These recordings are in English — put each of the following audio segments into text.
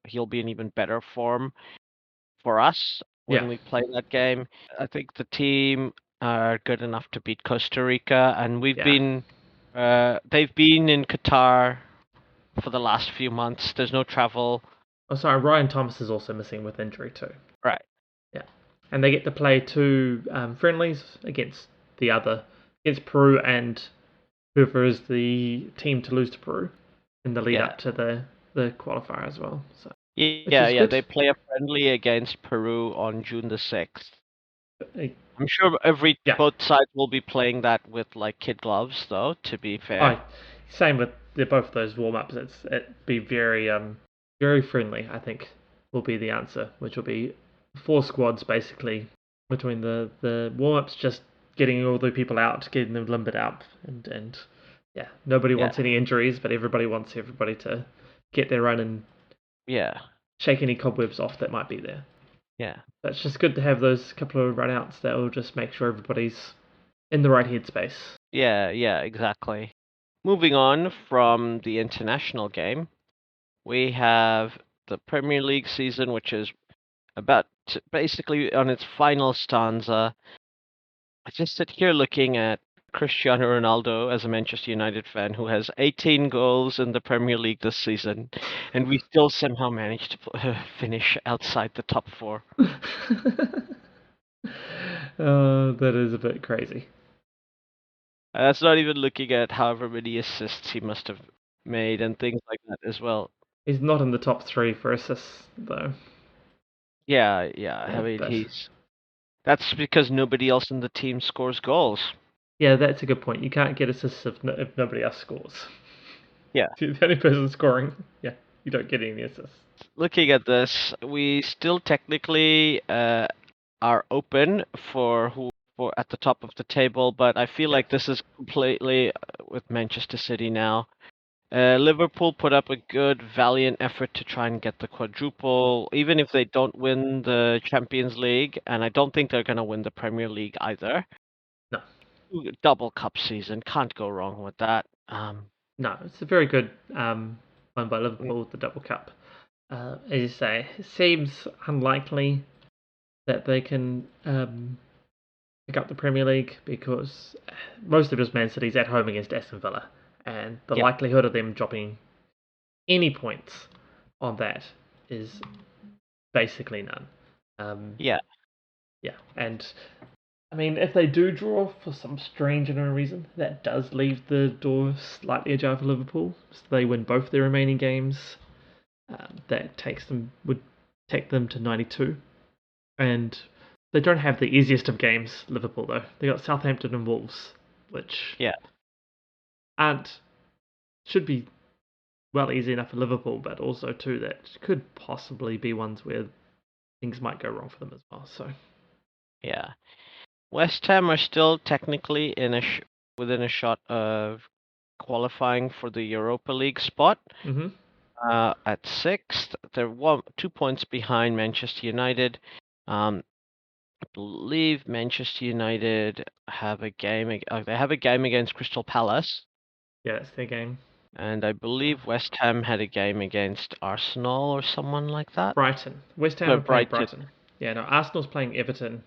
he'll be in even better form for us when Yeah. we play that game. I think the team are good enough to beat Costa Rica, and they've been in Qatar for the last few months. There's no travel. Oh, sorry, Ryan Thomas is also missing with injury too. Right. Yeah, and they get to play two friendlies against Peru and whoever is the team to lose to Peru in the lead Yeah. up to the qualifier as well. So Yeah. They play a friendly against Peru on June the 6th. I'm sure both sides will be playing that with like kid gloves, though. To be fair. Same with both of those warm ups. It'd be very very friendly. I think will be the answer, which will be 4 squads basically between the warm ups, just getting all the people out, getting them limbered up, and nobody wants any injuries, but everybody wants everybody to get their run and shake any cobwebs off that might be there. Yeah. That's just good to have those couple of run outs that will just make sure everybody's in the right headspace. Yeah, exactly. Moving on from the international game, we have the Premier League season, which is about basically on its final stanza. I just sit here looking at Cristiano Ronaldo as a Manchester United fan who has 18 goals in the Premier League this season, and we still somehow managed to finish outside the top 4. That is a bit crazy. That's not even looking at however many assists he must have made and things like that as well. He's not in the top 3 for assists, though. Yeah. I mean, that's because nobody else in the team scores goals. Yeah, that's a good point. You can't get assists if nobody else scores. Yeah. The only person scoring, you don't get any assists. Looking at this, we still technically are open for at the top of the table, but I feel like this is completely with Manchester City now. Liverpool put up a good, valiant effort to try and get the quadruple, even if they don't win the Champions League, and I don't think they're going to win the Premier League either. No. Double cup season, can't go wrong with that. No, it's a very good one by Liverpool with the double cup. As you say, it seems unlikely that they can pick up the Premier League because most of it is Man City's at home against Aston Villa, and the likelihood of them dropping any points on that is basically none. Yeah, and I mean, if they do draw for some strange unknown reason, that does leave the door slightly ajar for Liverpool. So they win both their remaining games. That would take them to 92, and they don't have the easiest of games. Liverpool though, they got Southampton and Wolves, which should be easy enough for Liverpool, but also too that could possibly be ones where things might go wrong for them as well. So West Ham are still technically within a shot of qualifying for the Europa League spot. At 6th, they're 2 points behind Manchester United. I believe Manchester United have a game. They have a game against Crystal Palace. Yeah, that's their game. And I believe West Ham had a game against Arsenal or someone like that. Brighton. West Ham are playing Brighton. Yeah, no, Arsenal's playing Everton,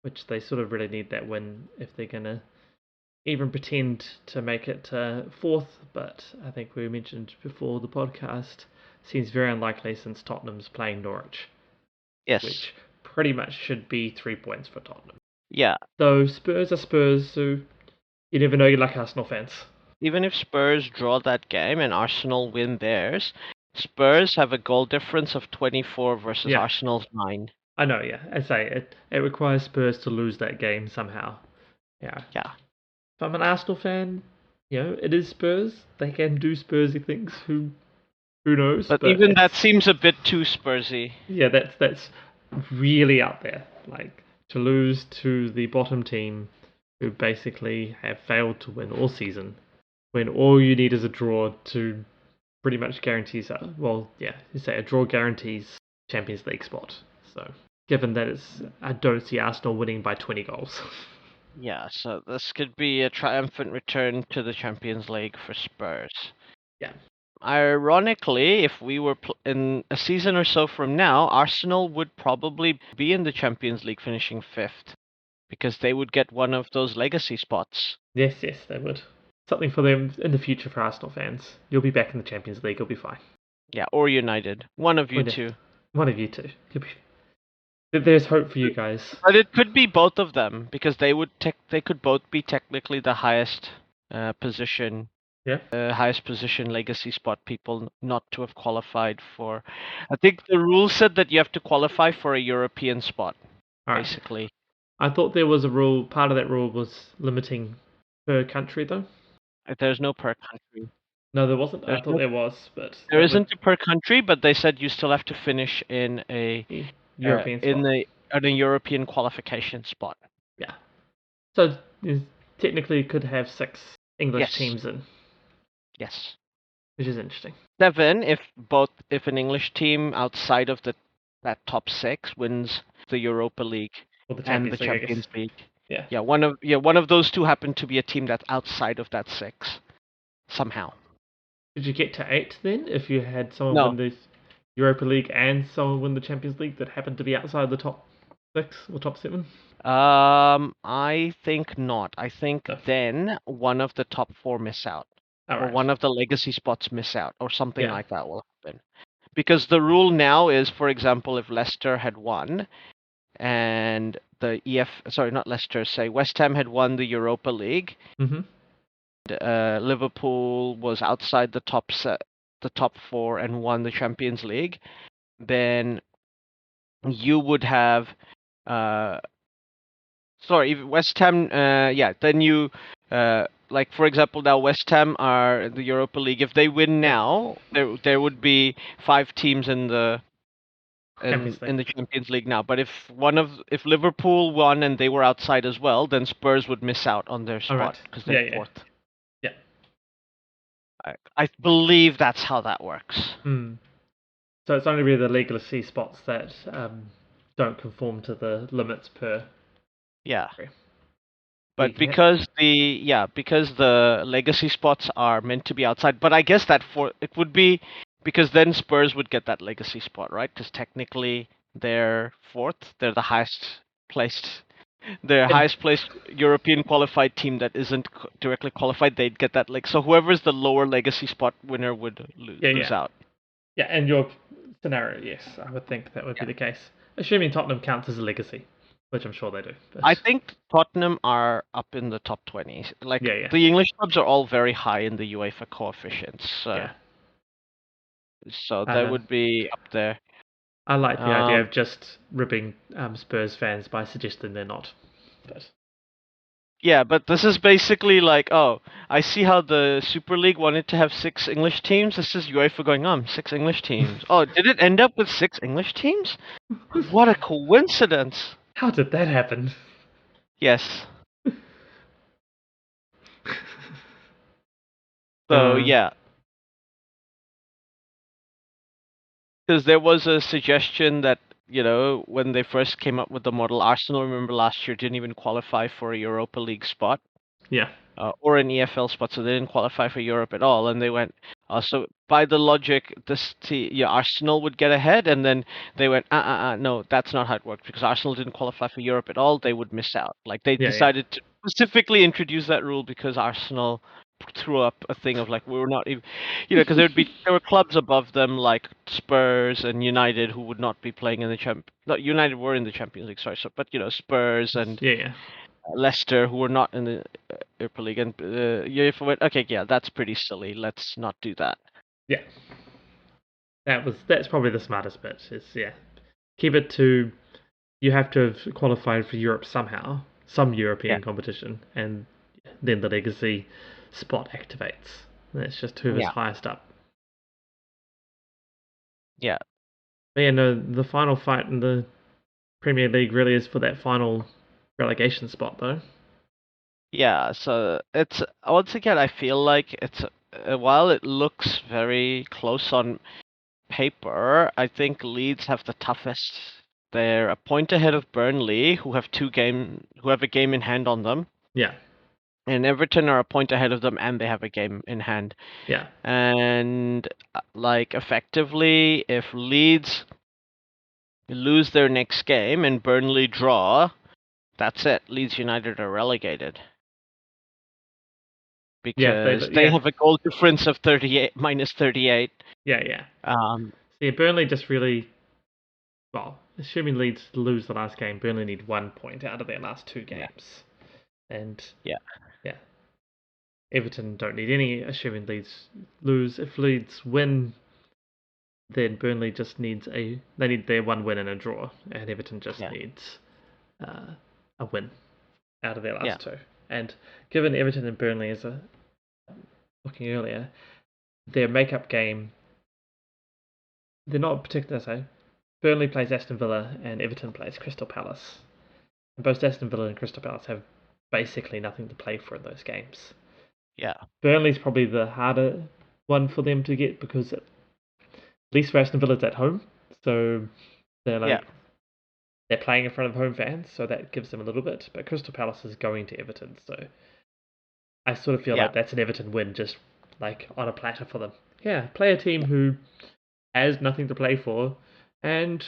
which they sort of really need that win if they're going to even pretend to make it 4th. But I think we mentioned before the podcast, seems very unlikely since Tottenham's playing Norwich. Yes. Which pretty much should be 3 points for Tottenham. Yeah. Though Spurs are Spurs, so you never know, you're like Arsenal fans. Even if Spurs draw that game and Arsenal win theirs, Spurs have a goal difference of 24 versus Arsenal's 9. I know, yeah. I say it requires Spurs to lose that game somehow. Yeah. If I'm an Arsenal fan, it is Spurs. They can do Spursy things. Who knows? But even that seems a bit too Spursy. Yeah, that's really out there. Like, to lose to the bottom team who basically have failed to win all season, when all you need is a draw to pretty much guarantees, a draw guarantees Champions League spot. So, given that I don't see Arsenal winning by 20 goals. Yeah, so this could be a triumphant return to the Champions League for Spurs. Yeah. Ironically, if we were in a season or so from now, Arsenal would probably be in the Champions League, finishing fifth, because they would get one of those legacy spots. Yes, they would. Something for them in the future for Arsenal fans. You'll be back in the Champions League. You'll be fine. Yeah, or United. One of you Or two. one of you two. There's hope for you guys. But it could be both of them, because they could both be technically the highest position. Yeah. Highest position legacy spot people not to have qualified for. I think the rule said that you have to qualify for a European spot, All right. basically. I thought there was a rule. Part of that rule was limiting per country, though. There's no per country. No, there wasn't. I There's thought no, there was, but there isn't a per country, but they said you still have to finish in a European spot. in a European qualification spot. Yeah. So technically, could have 6 English Yes. teams in. Yes. Which is interesting. 7 if an English team outside of that top 6 wins the Europa League Or the and the Champions League, I Champions guess. League. Yeah. Yeah, one of those two happen to be a team that's outside of that 6 somehow. Did you get to 8 then? If you had someone No. win the Europa League and someone win the Champions League that happened to be outside the top 6 or top 7? I think not. I think No. then one of the top 4 miss out. Or Right. one of the legacy spots miss out, or something Yeah. like that will happen. Because the rule now is, for example, if Leicester had won, and not Leicester, say West Ham had won the Europa League, Mm-hmm. and, Liverpool was outside the top 4 and won the Champions League, then you would have, if West Ham, then you. Like for example, now West Ham are in the Europa League. If they win now, there would be 5 teams in the Champions League now. But if Liverpool won and they were outside as well, then Spurs would miss out on their spot because they're fourth. Yeah. I believe that's how that works. So it's only really the legacy spots that don't conform to the limits per. Yeah. But because the legacy spots are meant to be outside, but I guess it would be because then Spurs would get that legacy spot, right? Because technically they're fourth, they're the highest placed European qualified team that isn't directly qualified. They'd get that so whoever's the lower legacy spot winner would lose out. Yeah, in your scenario, yes, I would think that would be the case, assuming Tottenham counts as a legacy. Which I'm sure they do. But... I think Tottenham are up in the top 20. The English clubs are all very high in the UEFA coefficients. So they would be up there. I like the idea of just ribbing Spurs fans by suggesting they're not. But... Yeah, but this is basically I see how the Super League wanted to have 6 English teams. This is UEFA going, 6 English teams. Oh, did it end up with 6 English teams? What a coincidence. How did that happen? Yes. So, yeah. Because there was a suggestion that, when they first came up with the model, Arsenal, remember last year, didn't even qualify for a Europa League spot. Yeah. Or an EFL spot, so they didn't qualify for Europe at all. And they went, so by the logic, Arsenal would get ahead, and then they went, no, that's not how it worked, because Arsenal didn't qualify for Europe at all, they would miss out. They decided to specifically introduce that rule because Arsenal threw up a thing of we were not even, because there were clubs above them like Spurs and United who would not be playing in the United were in the Champions League, sorry, but Spurs and Leicester who were not in the Europa League, and UEFA went, okay, that's pretty silly. Let's not do that. Yeah, that's probably the smartest bit. Is keep it to you have to have qualified for Europe somehow, some European competition, and then the legacy spot activates. That's just whoever's highest up. Yeah. But the final fight in the Premier League really is for that final relegation spot, though. Yeah, so it's once again, I feel like it's while it looks very close on paper, I think Leeds have the toughest. They're a point ahead of Burnley, who have a game in hand on them. Yeah. and Everton are a point ahead of them, and they have a game in hand. Yeah. And like effectively, if Leeds lose their next game and Burnley draw, that's it. Leeds United are relegated because they have a goal difference of 38 minus 38. Yeah. Um, See, Burnley just really, well, assuming Leeds lose the last game, Burnley need 1 point out of their last 2 games, and yeah. Everton don't need any. Assuming Leeds lose, if Leeds win, then Burnley just needs they need their 1 win and a draw, and Everton just needs a win out of their last 2. And given Everton and Burnley, as looking earlier, their make-up game, they're not particular. So Burnley plays Aston Villa and Everton plays Crystal Palace. And both Aston Villa and Crystal Palace have basically nothing to play for in those games. Yeah. Burnley's probably the harder one for them to get because at least for Aston Villa it's at home. So they're they're playing in front of home fans, so that gives them a little bit. But Crystal Palace is going to Everton, so I sort of feel like that's an Everton win, just like on a platter for them. Yeah, play a team who has nothing to play for and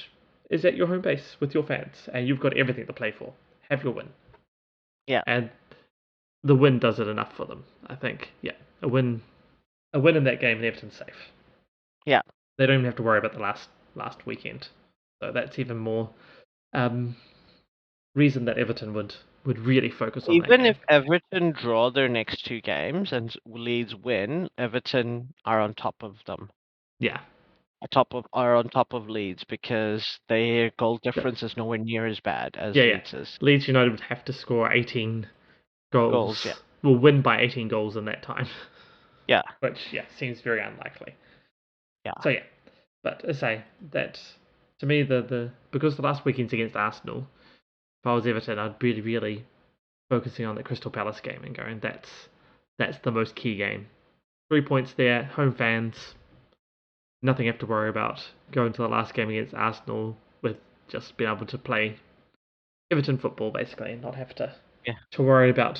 is at your home base with your fans, and you've got everything to play for. Have your win. Yeah. And the win does it enough for them, I think. Yeah, a win in that game, and Everton's safe. Yeah. They don't even have to worry about the last weekend. So that's even more reason that Everton would really focus on that game. Even if Everton draw their next 2 games and Leeds win, Everton are on top of them. Yeah. Are on top of Leeds because their goal difference is nowhere near as bad as Leeds is. Leeds United would have to score 18 goals. Will win by 18 goals in that time. Yeah. Which seems very unlikely. Yeah. So but as I say, that to me because the last weekend's against Arsenal, if I was Everton, I'd be really focusing on the Crystal Palace game and going, that's the most key game. 3 points there, home fans, nothing you have to worry about. Going to the last game against Arsenal with just being able to play Everton football basically, and not have to worry about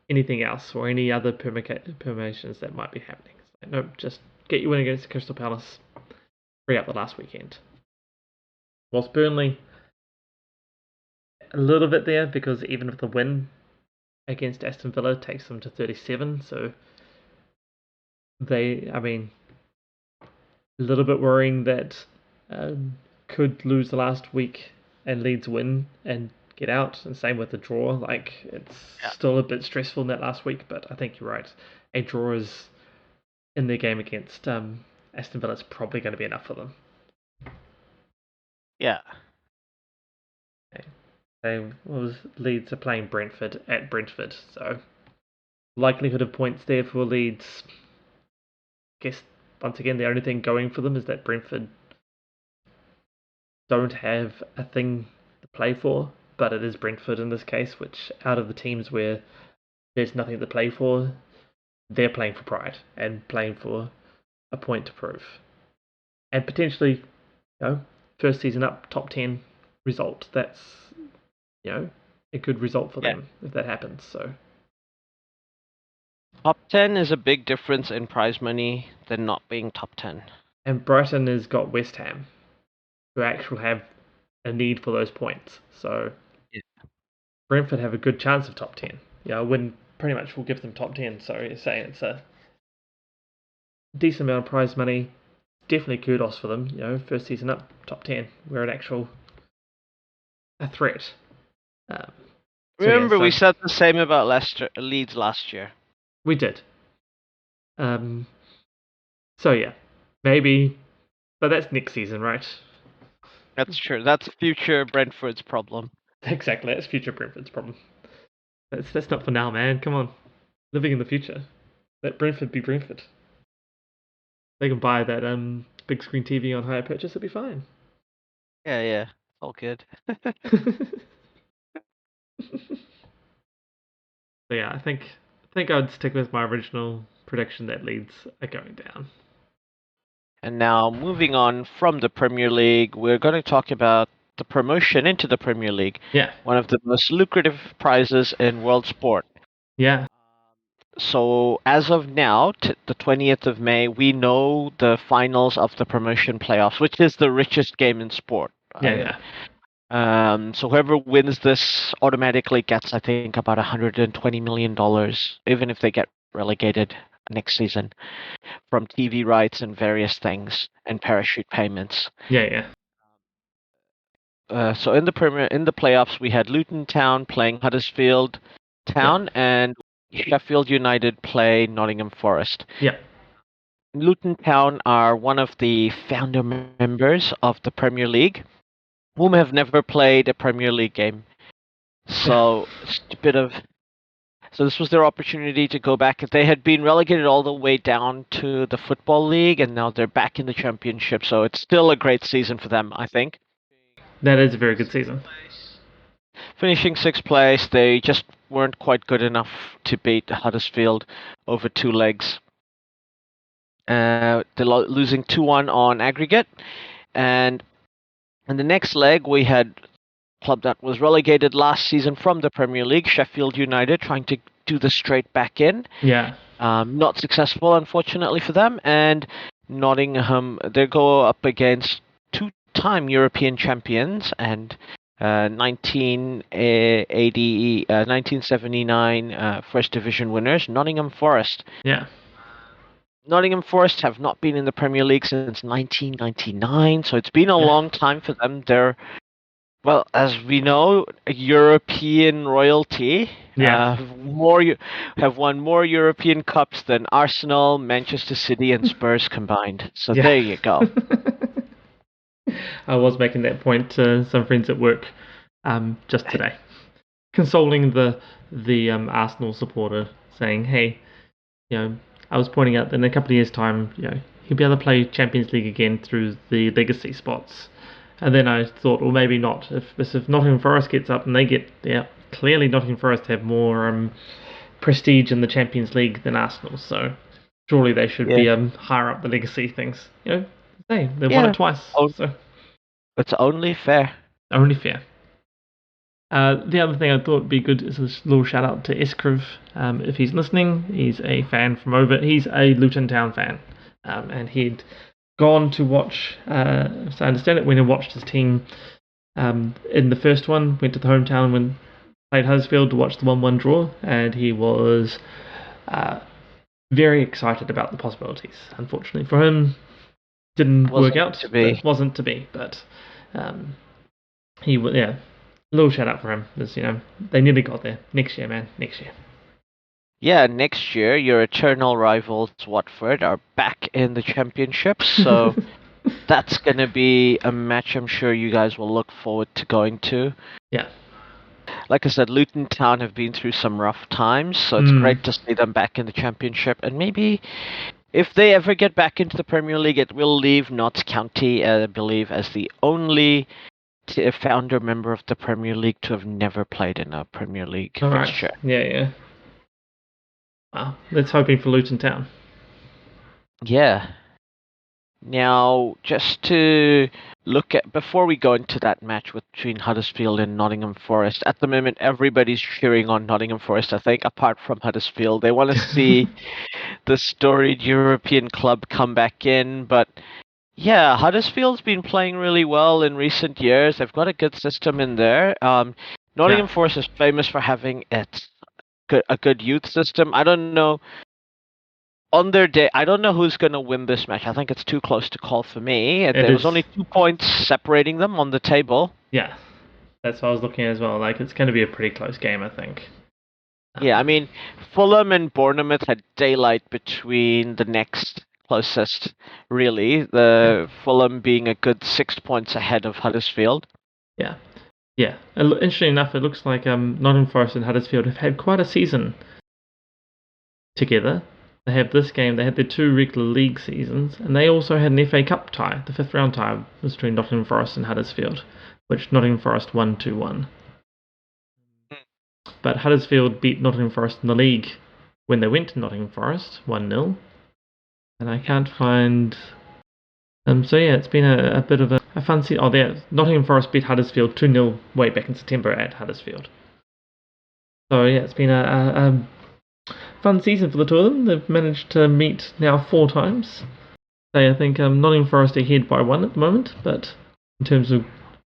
anything else or any other permutations that might be happening. So, nope, just get your win against Crystal Palace, free up the last weekend. Whilst Burnley, a little bit there, because even if the win against Aston Villa takes them to 37, so a little bit worrying that could lose the last week and Leeds win and get out, and same with the draw. Like, it's still a bit stressful in that last week, but I think you're right. A draw is in their game against Aston Villa is probably going to be enough for them. Yeah. Okay. Leeds are playing Brentford at Brentford, so likelihood of points there for Leeds. I guess once again the only thing going for them is that Brentford don't have a thing to play for, but it is Brentford in this case, which out of the teams where there's nothing to play for, they're playing for pride and playing for a point to prove. And potentially, first season up, top 10 result. That's, a good result for them if that happens. So top 10 is a big difference in prize money than not being top 10. And Brighton has got West Ham, who actually have a need for those points. So Brentford have a good chance of top 10. Win pretty much will give them top 10. So you're saying it's a decent amount of prize money. Definitely kudos for them. First season up, top 10. We're a threat. Remember, we said the same about Leeds last year. We did. Maybe, but that's next season, right? That's true. That's future Brentford's problem. Exactly, that's future Brentford's problem. That's not for now, man. Come on, living in the future. Let Brentford be Brentford. They can buy that big screen TV on hire purchase. It'll be fine. Yeah, all good. So I think I'd stick with my original prediction that Leeds are going down. And now, moving on from the Premier League, we're going to talk about the promotion into the Premier League. Yeah. One of the most lucrative prizes in world sport. Yeah. So as of now, the 20th of May, we know the finals of the promotion playoffs, which is the richest game in sport. Yeah. So whoever wins this automatically gets, I think, about $120 million, even if they get relegated next season, from TV rights and various things and parachute payments. Yeah. So in the playoffs, we had Luton Town playing Huddersfield Town, and Sheffield United play Nottingham Forest. Yeah. Luton Town are one of the founder members of the Premier League, whom have never played a Premier League game. So it's a bit of. So this was their opportunity to go back. They had been relegated all the way down to the Football League, and now they're back in the Championship. So it's still a great season for them, I think. That is a very good season. Finishing sixth place, they just weren't quite good enough to beat Huddersfield over two legs. They're losing 2-1 on aggregate. And in the next leg, we had a club that was relegated last season from the Premier League, Sheffield United, trying to do the straight back in. Yeah. Not successful, unfortunately, for them. And Nottingham, they go up against two-time European champions and 1979 First Division winners, Nottingham Forest. Yeah. Nottingham Forest have not been in the Premier League since 1999, so it's been a long time for them. They're, well, as we know, European royalty. Yeah. Have won more European Cups than Arsenal, Manchester City, and Spurs combined. So there you go. I was making that point to some friends at work just today, consoling the Arsenal supporter, saying, "Hey, I was pointing out that in a couple of years' time, he'll be able to play Champions League again through the legacy spots." And then I thought, well, maybe not. If Nottingham Forest gets up and they get there, clearly Nottingham Forest have more prestige in the Champions League than Arsenal, so surely they should be higher up the legacy things. They won it twice. So it's only fair. Only fair. The other thing I thought would be good is a little shout out to Escriv. If he's listening, he's a fan from over. He's a Luton Town fan, and he'd gone to watch. So I understand it when he watched his team in the first one. Went to the hometown when played Huddersfield to watch the 1-1 draw, and he was very excited about the possibilities. Unfortunately for him, didn't work out. It wasn't to be, but he a little shout out for him. Because, they nearly got there. Next year, man. Next year. Yeah, next year your eternal rivals Watford are back in the Championship, so that's going to be a match I'm sure you guys will look forward to going to. Yeah. Like I said, Luton Town have been through some rough times, so it's great to see them back in the Championship. And maybe if they ever get back into the Premier League, it will leave Notts County, I believe, as the only founder member of the Premier League to have never played in a Premier League fixture. Right. Yeah. Wow, let's hoping for Luton Town. Yeah. Now, just to look at, before we go into that match between Huddersfield and Nottingham Forest, at the moment everybody's cheering on Nottingham Forest, I think, apart from Huddersfield. They want to see the storied European club come back in, but yeah, Huddersfield's been playing really well in recent years. They've got a good system in there. Nottingham Forest is famous for having a good youth system. I don't know. On their day, I don't know who's going to win this match. I think it's too close to call for me. There was only 2 points separating them on the table. Yeah, that's what I was looking at as well. Like, it's going to be a pretty close game, I think. Yeah, I mean, Fulham and Bournemouth had daylight between the next closest, really. Fulham being a good 6 points ahead of Huddersfield. Yeah. Interesting enough, it looks like Nottingham Forest and Huddersfield have had quite a season together. They have this game, they had their 2 regular league seasons, and they also had an FA Cup tie. The 5th round tie was between Nottingham Forest and Huddersfield, which Nottingham Forest won 2-1. But Huddersfield beat Nottingham Forest in the league when they went to Nottingham Forest, 1-0. And I can't find... so yeah, it's been a bit of a fun season. Oh, there, Nottingham Forest beat Huddersfield 2-0 way back in September at Huddersfield. So yeah, it's been a Fun season for the two of them. They've managed to meet now 4 times. I think Nottingham Forest are ahead by 1 at the moment, but in terms of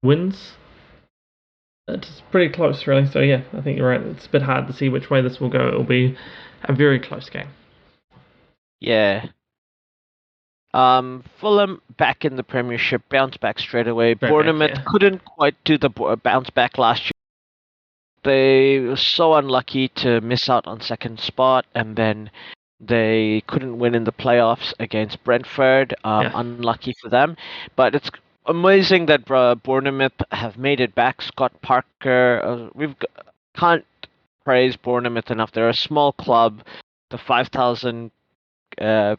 wins, it's pretty close, really. So yeah, I think you're right. It's a bit hard to see which way this will go. It'll be a very close game. Yeah. Fulham back in the Premiership, bounce back straight away. Bournemouth couldn't quite do the bounce back last year. They were so unlucky to miss out on second spot, and then they couldn't win in the playoffs against Brentford. Unlucky for them, but it's amazing that Bournemouth have made it back. Scott Parker, can't praise Bournemouth enough. They're a small club, the 5,000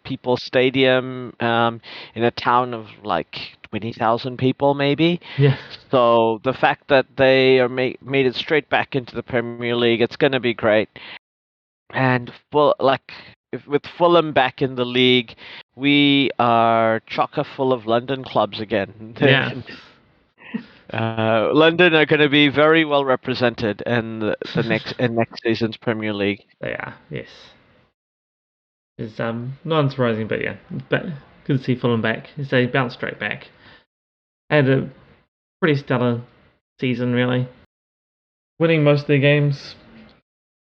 people stadium in a town of like 20,000 people with Yeah. So the fact that they are made it straight back into the Premier League, it's going to be great. And with Fulham back in the league, we are chocker full of London clubs again. Yeah. London are going to be very well represented in the next season's Premier League. They are, yes. It's not unsurprising, but yeah, good to see Fulham back. They bounced straight back. Had a pretty stellar season, really. Winning most of their games,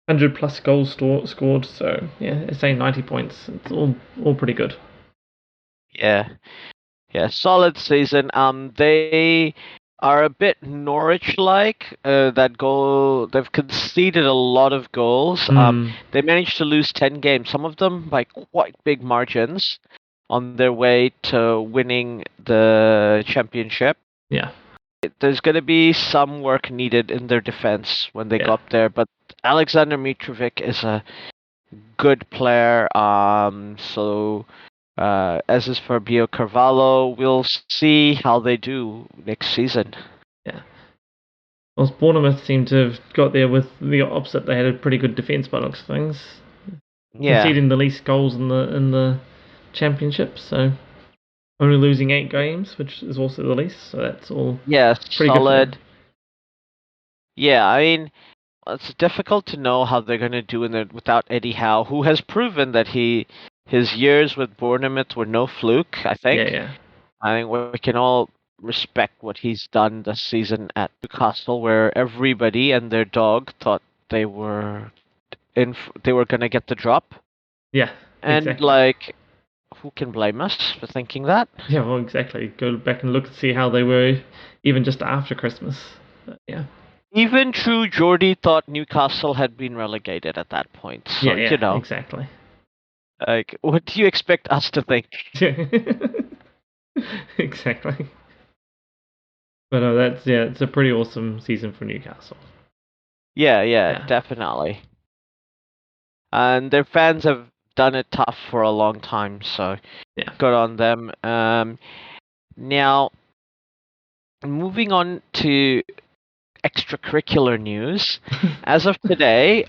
100 plus goals scored. So yeah, it's saying 90 points. It's all pretty good. Yeah, solid season. They are a bit Norwich-like. That goal, they've conceded a lot of goals. They managed to lose 10 games, some of them by quite big margins, on their way to winning the championship. Yeah. There's going to be some work needed in their defense when they go up there, but Alexander Mitrovic is a good player. As is for Bio Carvalho, we'll see how they do next season. Yeah. Well, Bournemouth seem to have got there with the opposite. They had a pretty good defence by looks of things. Yeah. Conceding the least goals in the championship, so only losing 8 games, which is also the least. So that's all. Yeah, pretty solid. Good. Yeah, I mean, it's difficult to know how they're going to do without Eddie Howe, who has proven that his years with Bournemouth were no fluke, I think. Yeah. I think we can all respect what he's done this season at Newcastle, where everybody and their dog thought they were going to get the drop. Yeah, and exactly. Who can blame us for thinking that? Yeah, well, exactly. Go back and look and see how they were even just after Christmas. But, yeah. Even true Geordie thought Newcastle had been relegated at that point. So, you know. Exactly. What do you expect us to think? Exactly. But no, it's a pretty awesome season for Newcastle. Yeah, definitely. And their fans have done it tough for a long time, so good on them. Now, moving on to extracurricular news. As of today,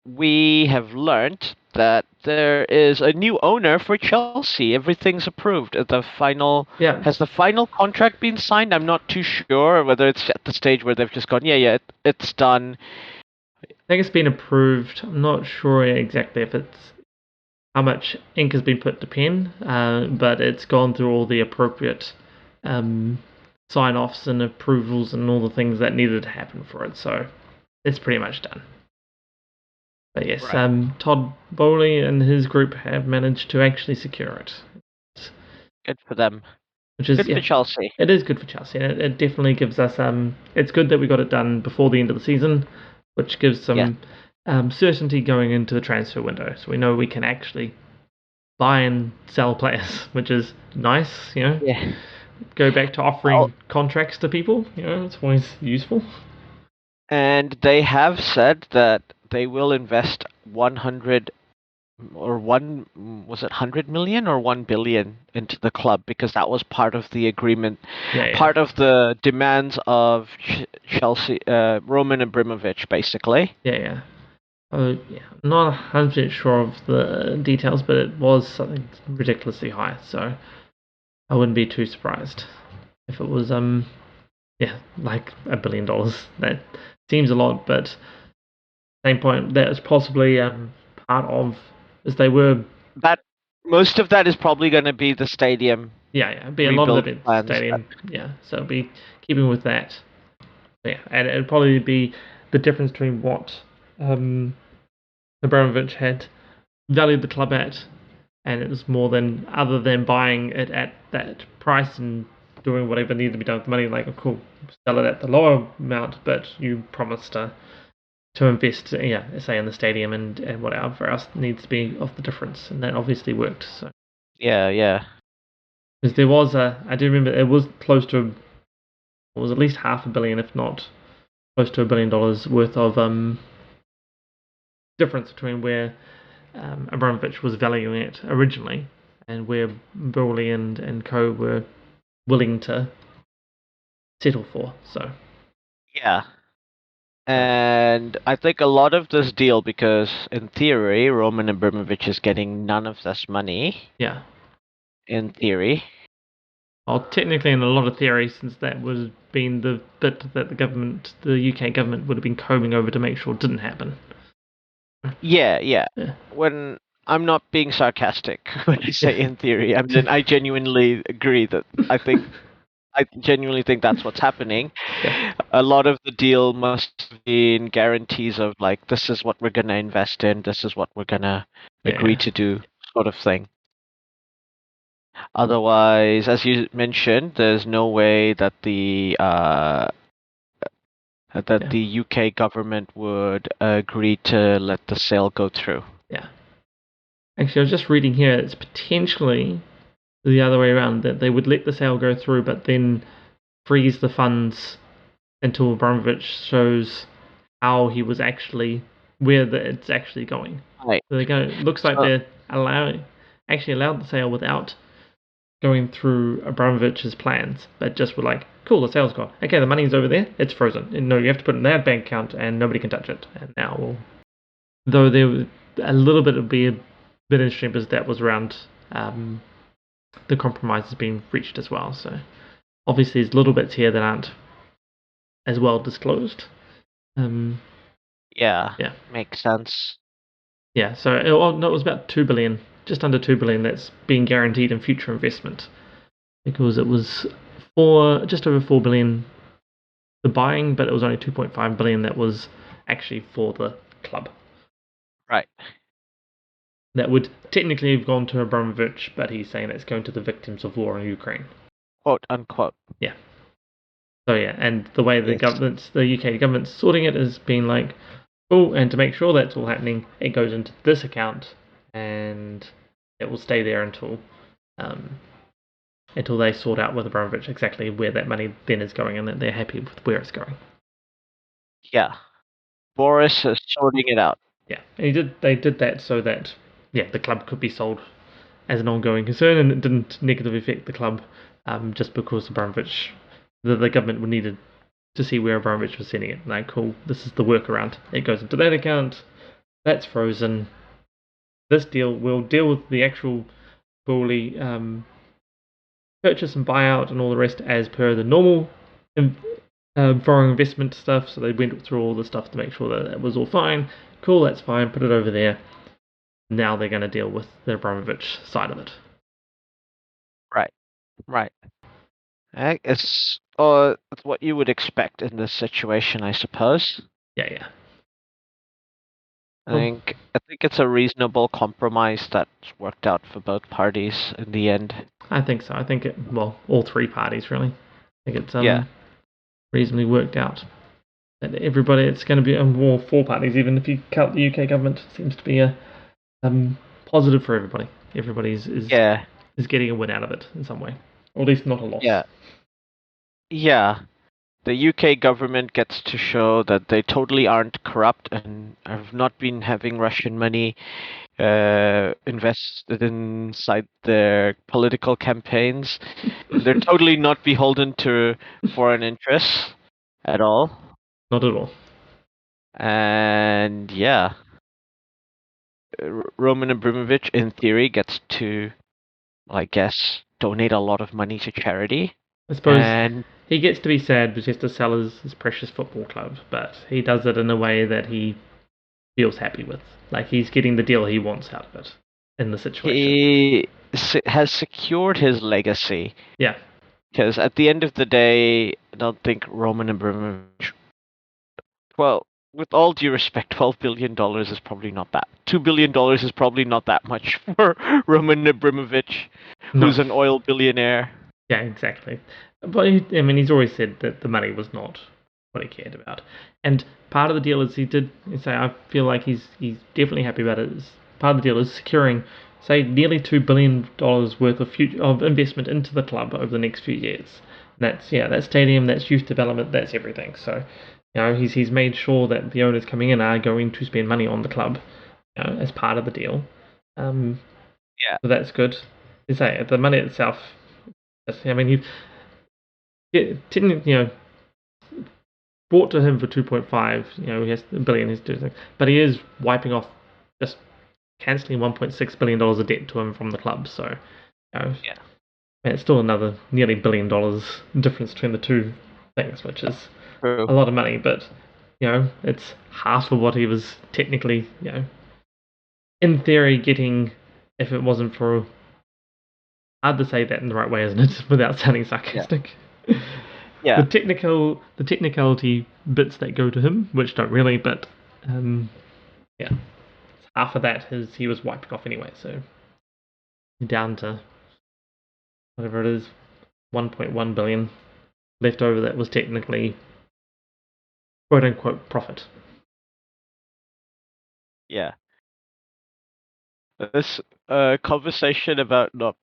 we have learned that there is a new owner for Chelsea. Everything's approved. Has the final contract been signed? I'm not too sure whether it's at the stage where they've just gone, it's done. I think it's been approved. I'm not sure exactly if it's how much ink has been put to pen, but it's gone through all the appropriate sign-offs and approvals and all the things that needed to happen for it. So it's pretty much done. But yes, right. Todd Bowley and his group have managed to actually secure it. Good for them. Which is good for Chelsea. It is good for Chelsea. And it definitely gives us it's good that we got it done before the end of the season, which gives some certainty going into the transfer window. So we know we can actually buy and sell players, which is nice, Yeah. Go back to offering contracts to people, it's always useful. And they have said that they will invest 100 million or 1 billion into the club, because that was part of the agreement, part of the demands of Chelsea, Roman Abramovich, basically. Yeah. I'm not 100% sure of the details, but it was something ridiculously high, so I wouldn't be too surprised if it was like $1 billion. That seems a lot, but Same point. That is possibly part of, as they were. That most of that is probably going to be the stadium It'd be a lot of rebuild it at the plans. stadium. Yeah, so it'll be keeping with that. Yeah, and it'd probably be the difference between what Abramovich had valued the club at, and it was more than other than buying it at that price and doing whatever needed to be done with the money. Like, oh, cool, sell it at the lower amount, but you promised to invest, say in the stadium and whatever else needs to be of the difference, and that obviously worked. So Yeah. because there was I do remember it was close to, it was at least $500 million, if not close to $1 billion worth of difference between where Abramovich was valuing it originally and where Brawley and co were willing to settle for. So Yeah. And I think a lot of this deal, because in theory, Roman Abramovich is getting none of this money. yeah. In theory. Well, technically, in a lot of theories, since that was been the bit that the UK government, would have been combing over to make sure it didn't happen. Yeah. When I'm not being sarcastic when I say in theory, I genuinely agree that I genuinely think that's what's happening. Yeah. A lot of the deal must have been guarantees of like, this is what we're going to invest in, this is what we're going to agree to do, sort of thing. Otherwise, as you mentioned, there's no way that the UK government would agree to let the sale go through. Yeah. Actually, I was just reading here, it's potentially the other way around, that they would let the sale go through, but then freeze the funds until Abramovich shows how he was actually, it's actually going. Right. So looks like they're allowed the sale without going through Abramovich's plans, but just were like, cool, the sale's gone. Okay, the money's over there, it's frozen. And no, you have to put it in their bank account and nobody can touch it. And now, though there was a little bit of a bit interesting because that was around the compromises being reached as well. So obviously there's little bits here that aren't as well disclosed. Yeah, makes sense. Yeah, so it was about $2 billion, just under $2 billion that's being guaranteed in future investment, because it was just over $4 billion the buying, but it was only $2.5 billion that was actually for the club. Right. That would technically have gone to Abramovich, but he's saying it's going to the victims of war in Ukraine. Quote unquote. Yeah. So yeah, and the way the UK government's sorting it is being like, oh, and to make sure that's all happening, it goes into this account, and it will stay there until they sort out with Abramovich exactly where that money then is going, and that they're happy with where it's going. Yeah. Boris is sorting it out. Yeah, and they did that so that the club could be sold as an ongoing concern, and it didn't negatively affect the club, just because Abramovich, the government would needed to see where Abramovich was sending it. Like, cool, this is the workaround. It goes into that account. That's frozen. This deal will deal with the actual fully purchase and buyout and all the rest as per the normal foreign investment stuff. So they went through all the stuff to make sure that it was all fine. Cool, that's fine. Put it over there. Now they're going to deal with the Abramovich side of it. Right. It's what you would expect in this situation, I suppose. Yeah. I think it's a reasonable compromise that's worked out for both parties in the end. I think so. I think all three parties really. I think it's reasonably worked out. That everybody, it's going to be more four parties. Even if you count the UK government, it seems to be a positive for everybody. Everybody is getting a win out of it in some way, or at least not a loss. Yeah. The UK government gets to show that they totally aren't corrupt and have not been having Russian money invested inside their political campaigns. They're totally not beholden to foreign interests at all. Not at all. And Roman Abramovich, in theory, gets to, I guess, donate a lot of money to charity. I suppose he gets to be sad because he has to sell his precious football club, but he does it in a way that he feels happy with. Like he's getting the deal he wants out of it in the situation. He has secured his legacy. Yeah. Because at the end of the day, I don't think Roman Abramovich. Well, with all due respect, $12 billion is probably not that. $2 billion is probably not that much for Roman Abramovich, No. who's an oil billionaire. Yeah, exactly. But I mean, he's always said that the money was not what he cared about. And part of the deal is he did say, I feel like he's definitely happy about it. Part of the deal is securing, say, nearly $2 billion worth of investment into the club over the next few years. And that's stadium, that's youth development, that's everything. So, he's made sure that the owners coming in are going to spend money on the club, as part of the deal. Yeah. So that's good. You say the money itself. I mean, technically, bought to him for 2.5. He has a billion. He's doing, but he is wiping off, just cancelling $1.6 billion of debt to him from the club. So, yeah, it's still another nearly $1 billion difference between the two things, which is True. a lot of money. But it's half of what he was technically, in theory, getting if it wasn't for. Hard to say that in the right way, isn't it? Without sounding sarcastic. Yeah. The technicality bits that go to him, which don't really, but half of that he was wiping off anyway. So down to whatever it is, 1.1 billion left over that was technically quote unquote profit. Yeah. This conversation about not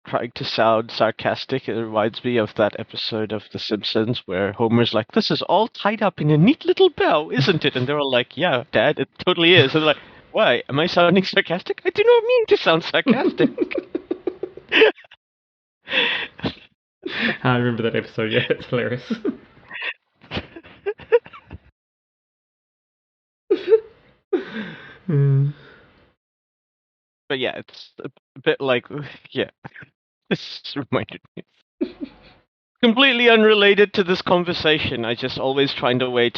trying to sound sarcastic, it reminds me of that episode of The Simpsons where Homer's like, "This is all tied up in a neat little bow, isn't it?" And they're all like, "Yeah, Dad, it totally is." And they're like, "Why? Am I sounding sarcastic? I do not mean to sound sarcastic." I remember that episode. Yeah, it's hilarious. But yeah, it's a bit like, yeah, this reminded me. Completely unrelated to this conversation. I just always find a way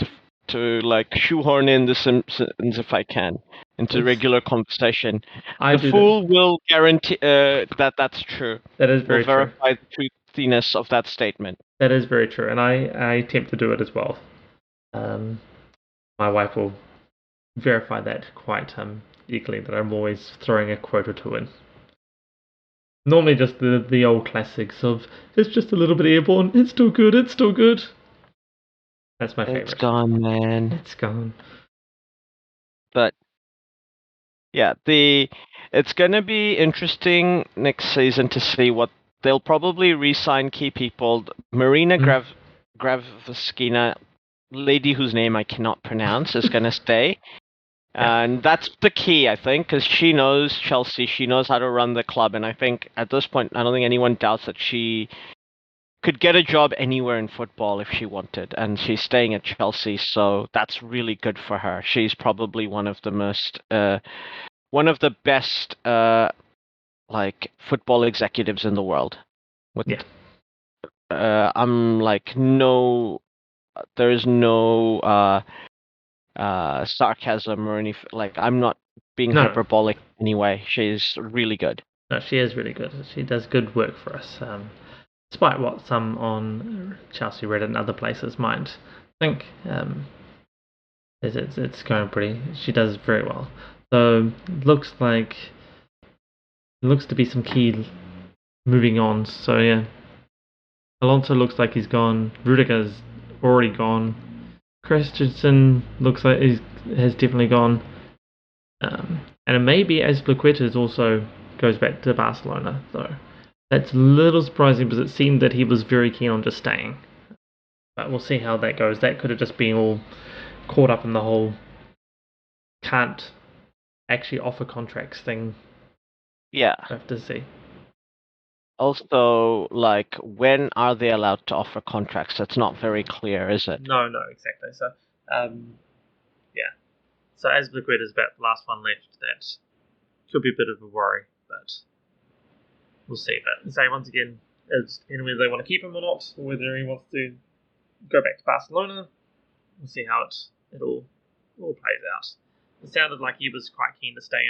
to like shoehorn in the Simpsons if I can into regular conversation. I The do that. fool will guarantee that that's true. That is Will very true. verify the truthiness of that statement. That is very true, and I attempt to do it as well. My wife will verify that quite eagerly, that I'm always throwing a quote or two in. Normally just the old classics of, it's just a little bit airborne, it's still good, it's still good. That's my favorite. It's gone, man. It's gone. But yeah, it's gonna be interesting next season to see what they'll probably re-sign key people. Marina Gravskina, lady whose name I cannot pronounce, is gonna stay. Yeah. And that's the key, I think, because she knows Chelsea, she knows how to run the club, and I think at this point, I don't think anyone doubts that she could get a job anywhere in football if she wanted, and she's staying at Chelsea, so that's really good for her. She's probably one of the best, like football executives in the world. Yeah. I'm like there is no sarcasm or anything. Like I'm not being hyperbolic anyway. She's really good. No, she is really good. She does good work for us. Despite what some on Chelsea Reddit and other places might think, it's going pretty. She does very well. So looks to be some key moving on. So yeah, Alonso looks like he's gone. Rudiger's already gone. Christensen looks like has definitely gone. And maybe Azpilicueta also goes back to Barcelona, though. That's a little surprising because it seemed that he was very keen on just staying. But we'll see how that goes. That could have just been all caught up in the whole can't actually offer contracts thing. Yeah. I have to see. Also, like, when are they allowed to offer contracts? That's not very clear, is it? No, exactly. So, yeah. So Azpilicueta is about the last one left. That could be a bit of a worry, but we'll see. But say once again, it's whether they want to keep him or not, or whether he wants to go back to Barcelona. We'll see how it all plays out. It sounded like he was quite keen to stay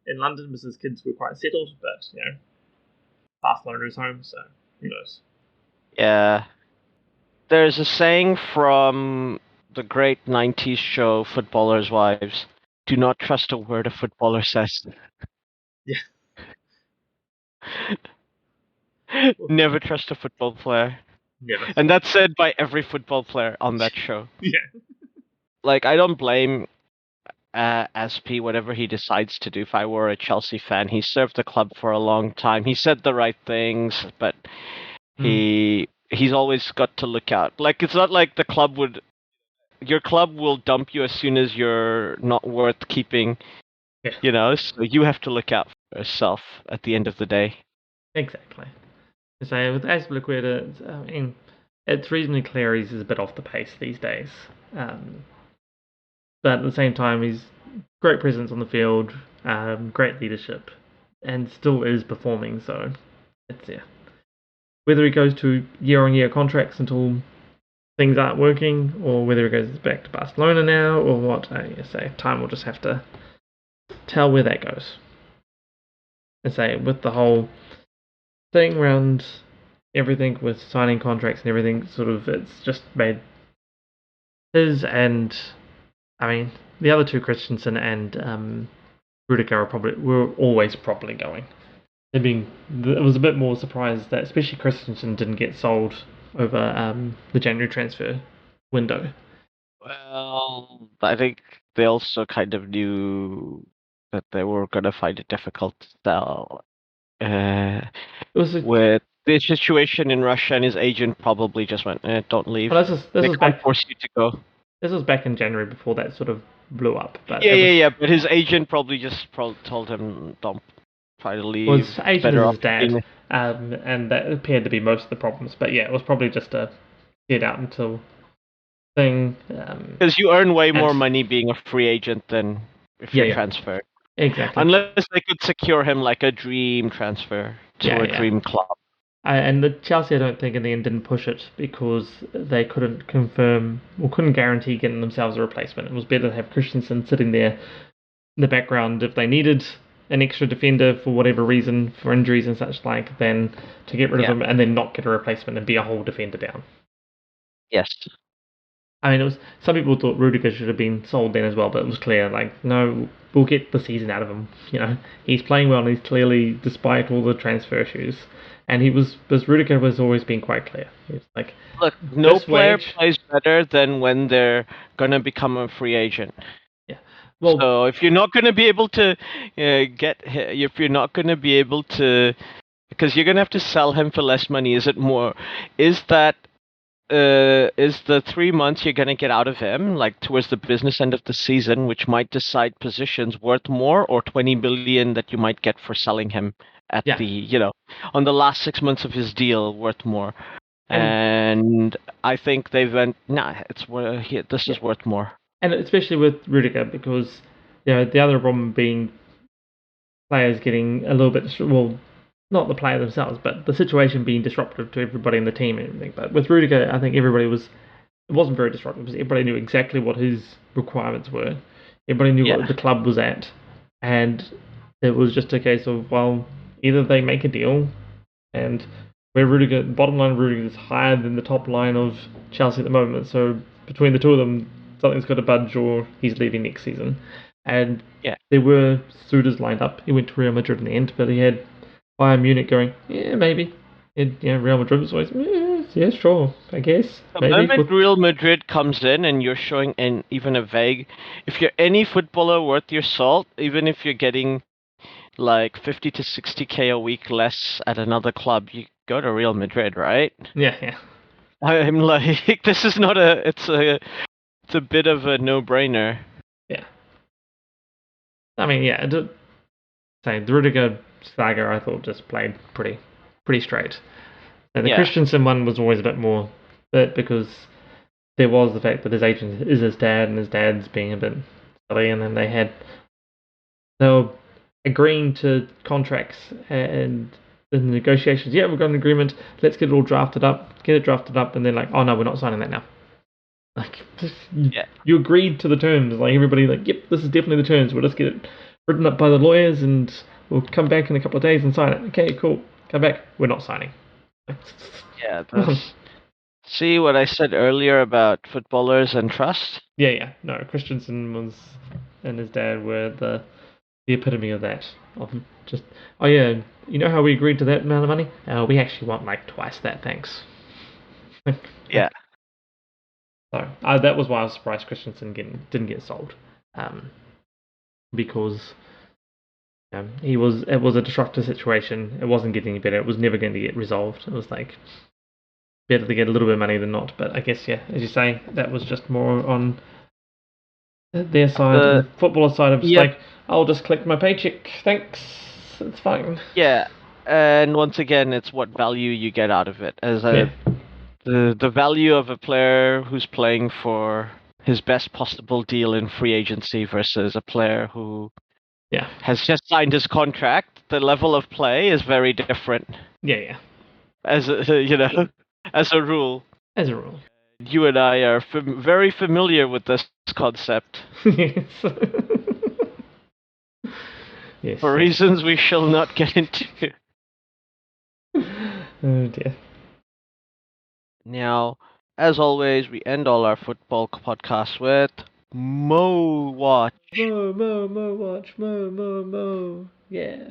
in London because his kids were quite settled, but Barcelona is home, so who knows? Yeah. There's a saying from the great 90s show Footballers' Wives: do not trust a word a footballer says. Yeah. Never trust a football player. Never. And that's said by every football player on that show. Yeah. Like, I don't blame SP, whatever he decides to do. If I were a Chelsea fan, he served the club for a long time. He said the right things, but he's always got to look out. Like, it's not like your club will dump you as soon as you're not worth keeping. Yeah. So you have to look out for yourself at the end of the day. Exactly. So with Azpilicueta, I mean, it's reasonably clear he's a bit off the pace these days. But at the same time, he's great presence on the field, great leadership, and still is performing. So it's whether he goes to year-on-year contracts until things aren't working, or whether he goes back to Barcelona now, or what. I time will just have to tell where that goes. I say with the whole thing around everything with signing contracts and everything, sort of, it's just made his and I mean the other two, Christensen and Rudiger, were always probably going. It was a bit more surprised that especially Christensen didn't get sold over the January transfer window. Well, I think they also kind of knew that they were going to find it difficult to sell. With the situation in Russia, and his agent probably just went, don't leave. Well, this was back, force you to go. This was back in January before that sort of blew up. But yeah. But his agent probably just told him, don't try to leave. Well, his agent is his dad, and that appeared to be most of the problems. But yeah, it was probably just a get out until thing. Because you earn way more money being a free agent than if you're transferred. Exactly. Unless they could secure him like a dream transfer to a dream club. And the Chelsea, I don't think, in the end didn't push it because they couldn't confirm or couldn't guarantee getting themselves a replacement. It was better to have Christensen sitting there in the background if they needed an extra defender for whatever reason, for injuries and such like, than to get rid of him and then not get a replacement and be a whole defender down. Yes. I mean, it was some people thought Rudiger should have been sold then as well, but it was clear, like, no, we'll get the season out of him. He's playing well, and he's clearly, despite all the transfer issues, and Rudiger was always being quite clear. He was like, look, no player plays better than when they're gonna become a free agent. Yeah. Well, so if you're not gonna be able to if you're not gonna be able to, because you're gonna have to sell him for less money. Is the 3 months you're going to get out of him, like towards the business end of the season, which might decide positions, worth more, or 20 billion that you might get for selling him at on the last 6 months of his deal, worth more? And I think they went, this is worth more. And especially with Rudiger, because the other problem being players getting a little bit, well, not the player themselves, but the situation being disruptive to everybody in the team and everything. But with Rudiger, I think it wasn't very disruptive because everybody knew exactly what his requirements were. Everybody knew what the club was at. And it was just a case of, well, either they make a deal, and where Rudiger, bottom line of Rudiger is higher than the top line of Chelsea at the moment. So between the two of them, something's got to budge or he's leaving next season. And there were suitors lined up. He went to Real Madrid in the end, but he had Bayern Munich going, maybe. And, Real Madrid was always, sure, I guess. The moment Real Madrid comes in and you're showing even a vague, if you're any footballer worth your salt, even if you're getting like 50 to 60k a week less at another club, you go to Real Madrid, right? Yeah. I'm like, this is not it's a bit of a no-brainer. Yeah. I mean, the Rudiger saga, I thought, just played pretty straight. And the Christensen one was always a bit more, because there was the fact that his agent is his dad, and his dad's being a bit silly, and then they were agreeing to contracts and the negotiations. Yeah, we've got an agreement. Let's get it all drafted up. And then like, oh no, we're not signing that now. Like, Yeah. you agreed to the terms. Like everybody, like, yep, this is definitely the terms. We'll just get it written up by the lawyers, and we'll come back in a couple of days and sign it. Okay, cool. Come back. We're not signing. Yeah. Come on. See what I said earlier about footballers and trust? Yeah. No, Christensen and his dad were the epitome of that. Of just, oh yeah, you know how we agreed to that amount of money? We actually want like twice that, thanks. Yeah. So that was why I was surprised Christensen didn't get sold, because it was a disruptive situation. It wasn't getting any better. It was never going to get resolved. It was like better to get a little bit of money than not. But I guess yeah, as you say, that was just more on their side, and The the footballer side of just Yep. like, I'll just collect my paycheck. Thanks, it's fine. Yeah. And once again, it's what value you get out of it. Yeah, The value of a player who's playing for his best possible deal in free agency versus a player who yeah, has just signed his contract. The level of play is very different, yeah. as a, as a rule. As a rule. You and I are very familiar with this concept Yes. Yes. for reasons we shall not get into. Oh dear. Now, as always, we end all our football podcasts with Mou-Watch. Mou-Watch, Mo. Yeah.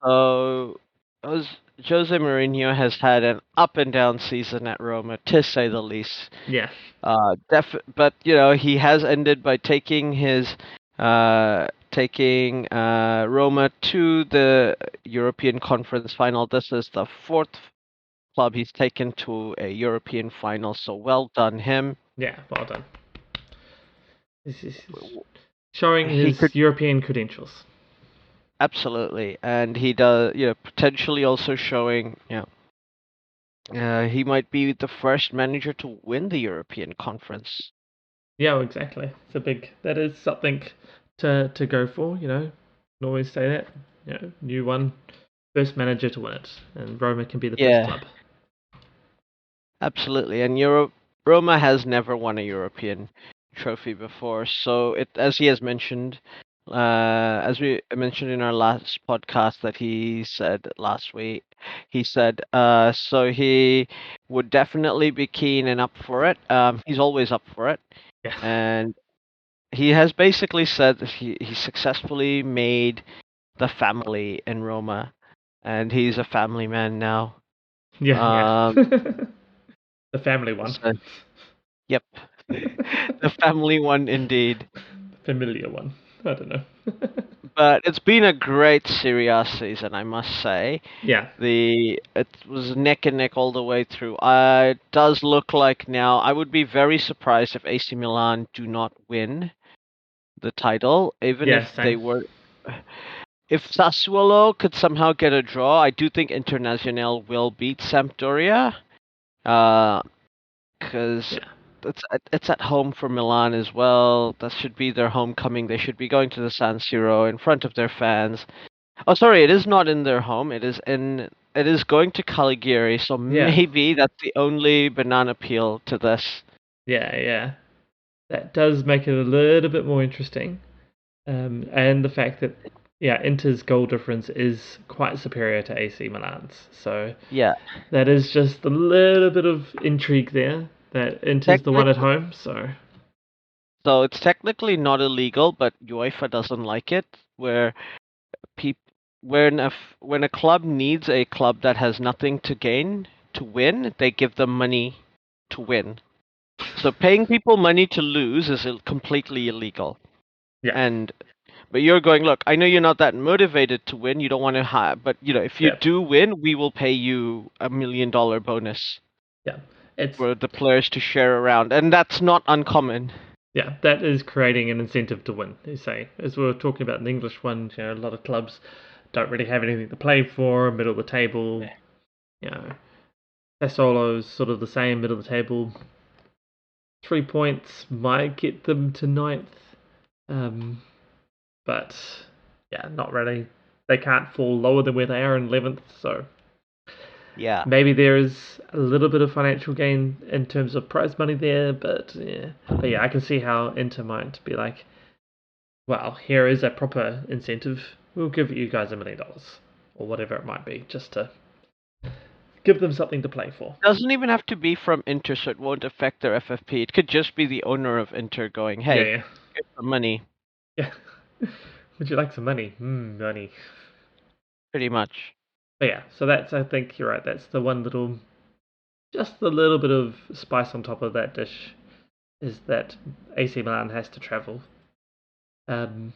So, Jose Mourinho has had an up and down season at Roma, to say the least. Yeah. But he has ended by taking Roma to the European Conference final. This is the fourth club he's taken to a European final, so well done him. Yeah, well done. This is showing He his could European credentials. absolutely, and he does, potentially also showing, he might be the first manager to win the European Conference. Yeah, exactly. That is something to go for, Can always say that. New one, first manager to win it, and Roma can be the first Yeah, club. absolutely. And Roma has never won a European trophy before, so as he has mentioned, as we mentioned in our last podcast that he said last week, he said so he would definitely be keen and up for it. He's always up for it, Yeah. and he has basically said that he successfully made the family in Roma, and he's a family man now. Yeah. Um, The family one. so, yep, the family one indeed. Familiar one. I don't know. But it's been a great Serie A season, I must say. Yeah. It was neck and neck all the way through. It does look like now. I would be very surprised if AC Milan do not win the title, even Yeah, if they same. were. If Sassuolo could somehow get a draw, I do think Internazionale will beat Sampdoria. Because Yeah. it's at home for Milan as well. That should be their homecoming. They should be going to the San Siro in front of their fans. Oh, sorry, it is not in their home. It is going to Caligari, so Yeah. maybe that's the only banana peel to this. Yeah. That does make it a little bit more interesting. And the fact that, yeah, Inter's goal difference is quite superior to AC Milan's. So Yeah. that is just a little bit of intrigue there. That Inter's the one at Technically, home, so so it's technically not illegal, but UEFA doesn't like it, where peop when a club needs a club that has nothing to gain to win, they give them money to win. So paying people money to lose is completely illegal. yeah, And but you're going, look, I know you're not that motivated to win. You don't want to hire, but if you yeah, do win, we will pay you $1 million bonus yeah. It's for the players to share around, and that's not uncommon. Yeah, that is creating an incentive to win. They say, as we were talking about in the English one, a lot of clubs don't really have anything to play for, middle of the table. You know, Sassuolo's sort of the same, middle of the table. 3 points might get them to ninth, but yeah, not really. They can't fall lower than where they are in 11th, so Yeah. Maybe there is a little bit of financial gain in terms of prize money there, but yeah. But yeah, I can see how Inter might be like, well, here is a proper incentive. We'll give you guys $1 million or whatever it might be, just to give them something to play for. Doesn't even have to be from Inter, so it won't affect their FFP. It could just be the owner of Inter going, Yeah, "Hey, yeah, here's some money." yeah. Would you like some money? Money. Pretty much. But yeah, so that's, I think you're right. That's the one little, just a little bit of spice on top of that dish is that AC Milan has to travel, um,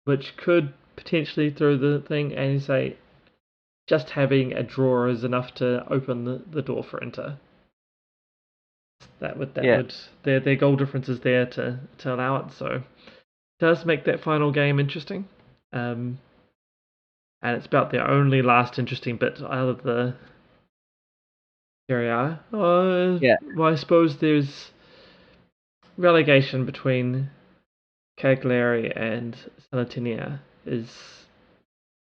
which could potentially throw the thing and say just having a draw is enough to open the door for Inter. That Yeah. would their goal difference is there to allow it. So it does make that final game interesting. Um, and it's about the only last interesting bit out of the Serie A. Yeah. Well, I suppose there's relegation between Cagliari and Salernitana is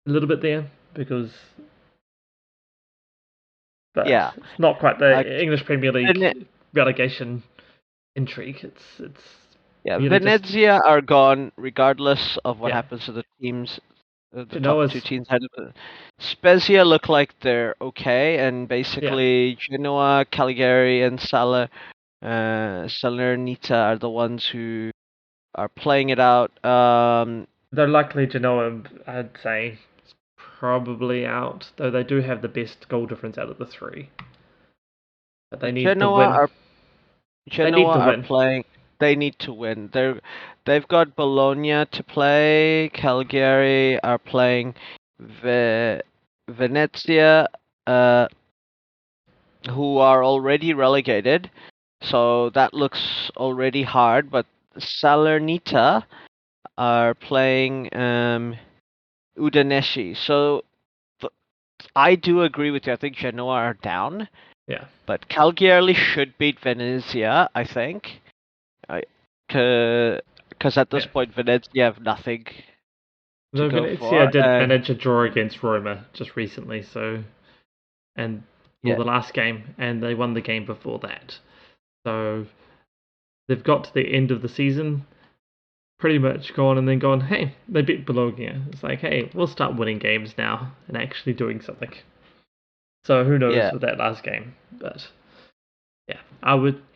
a little bit there because, but Yeah. it's not quite Uh, the English Premier Vene- League relegation intrigue. It's yeah. really just Venezia are gone regardless of what yeah. happens to the teams. The top two Genoa's teams had Spezia look like they're okay, and yeah. basically Genoa, Cagliari, and Salernitana are the ones who are playing it out. They're likely Genoa, I'd say, is probably out, though they do have the best goal difference out of the three. But they need to Genoa win. are They need Genoa to are win. playing. They need to win. They've got Bologna to play. Cagliari are playing Venezia, uh, who are already relegated. So that looks already hard. But Salernitana are playing Udinese. So th- I do agree with you. I think Genoa are down, Yeah. but Cagliari should beat Venezia, I think. Because at this Yeah. point, Venezia have nothing to Though go Venezia for, did and manage a draw against Roma just recently, so and well yeah, the last game, and they won the game before that. So they've got to the end of the season, pretty much gone and then gone, hey, they beat Bologna. It's like, hey, we'll start winning games now and actually doing something. So who knows yeah, with that last game, but yeah,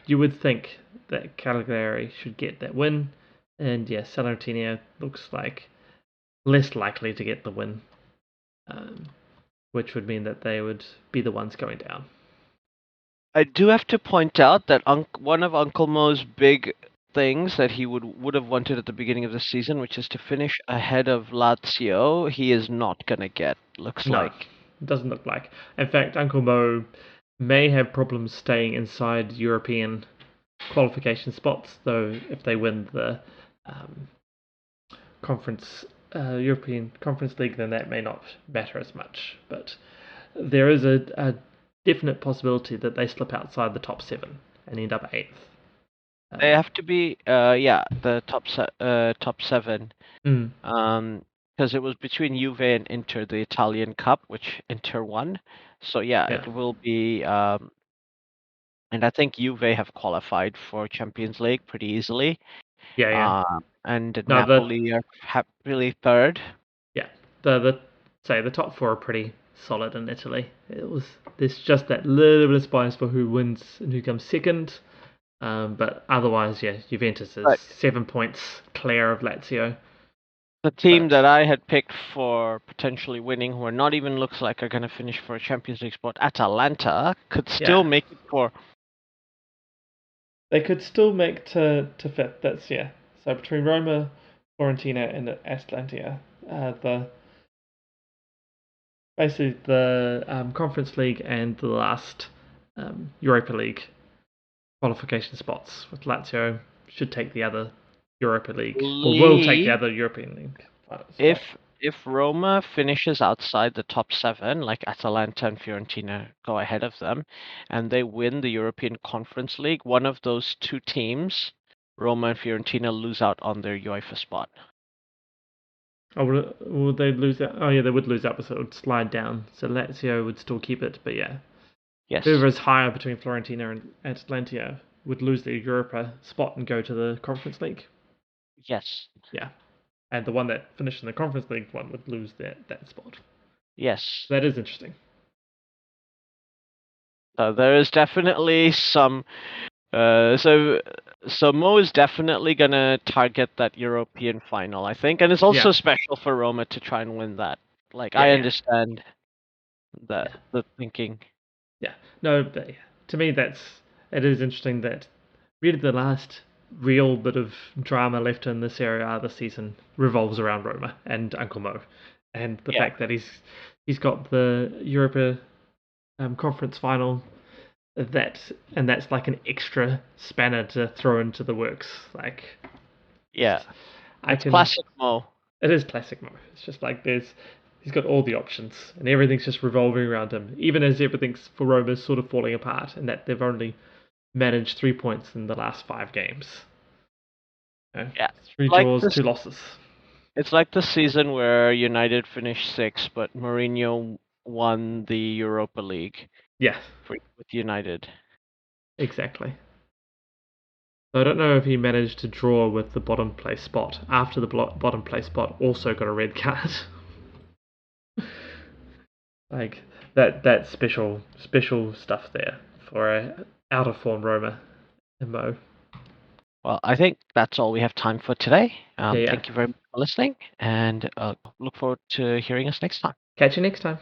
you would think that Cagliari should get that win, and yeah, Salernitana looks like less likely to get the win, um, which would mean that they would be the ones going down. I do have to point out that one of Uncle Mo's big things that he would have wanted at the beginning of the season, which is to finish ahead of Lazio, he is not gonna get. Looks No, like. it doesn't look like. In fact, Uncle Mo may have problems staying inside European qualification spots, though if they win the um, conference European Conference League, then that may not matter as much. But there is a definite possibility that they slip outside the top seven and end up eighth. They have to be, yeah, the top seven. Mm, Because it was between Juve and Inter, the Italian Cup, which Inter won. So yeah, yeah, it will be. And I think Juve have qualified for Champions League pretty easily. yeah, yeah. And No, Napoli are happily third. yeah, the say the top four are pretty solid in Italy. There's just that little bit of spice for who wins and who comes second. But otherwise, yeah, Juventus is But 7 points clear of Lazio. the team But that I had picked for potentially winning, who are not even looks like are going to finish for a Champions League spot, Atalanta, could still yeah, make it for. they could still make to fifth. That's yeah. So between Roma, Fiorentina, and Atalanta, the basically the Conference League and the last Europa League qualification spots with Lazio should take the other Europa League, or will take the Believe other European League spot. if Roma finishes outside the top seven, like Atalanta and Fiorentina go ahead of them, and they win the European Conference League, one of those two teams, Roma and Fiorentina, lose out on their UEFA spot. Oh, would they lose that? Oh, yeah, they would lose that, so it would slide down. So Lazio would still keep it, but yeah. Yes. Whoever's higher between Fiorentina and Atalanta would lose their Europa spot and go to the Conference League. Yes. Yeah. And the one that finished in the Conference League one would lose that spot. Yes. That is interesting. There is definitely some. So Mo is definitely gonna target that European final, I think, and it's also special for Roma to try and win that. Like, I understand the thinking. Yeah. No, but to me, it is interesting that really the last real bit of drama left in this area this season revolves around Roma and Uncle Mo, and the fact that he's got the Europa conference final, that's like an extra spanner to throw into the works. Like, It's classic Mo. It is classic Mo. It's just like he's got all the options and everything's just revolving around him, even as everything's for Roma is sort of falling apart, and that they've only managed 3 points in the last 5 games. 3 draws, 2 losses. It's like the season where United finished 6th, but Mourinho won the Europa League. Yeah. With United. Exactly. So I don't know if he managed to draw with the bottom place spot after the bottom place spot also got a red card. Like that special stuff there for a out of form Roma and Mo. Well, I think that's all we have time for today. Yeah. Thank you very much for listening, and look forward to hearing us next time. Catch you next time.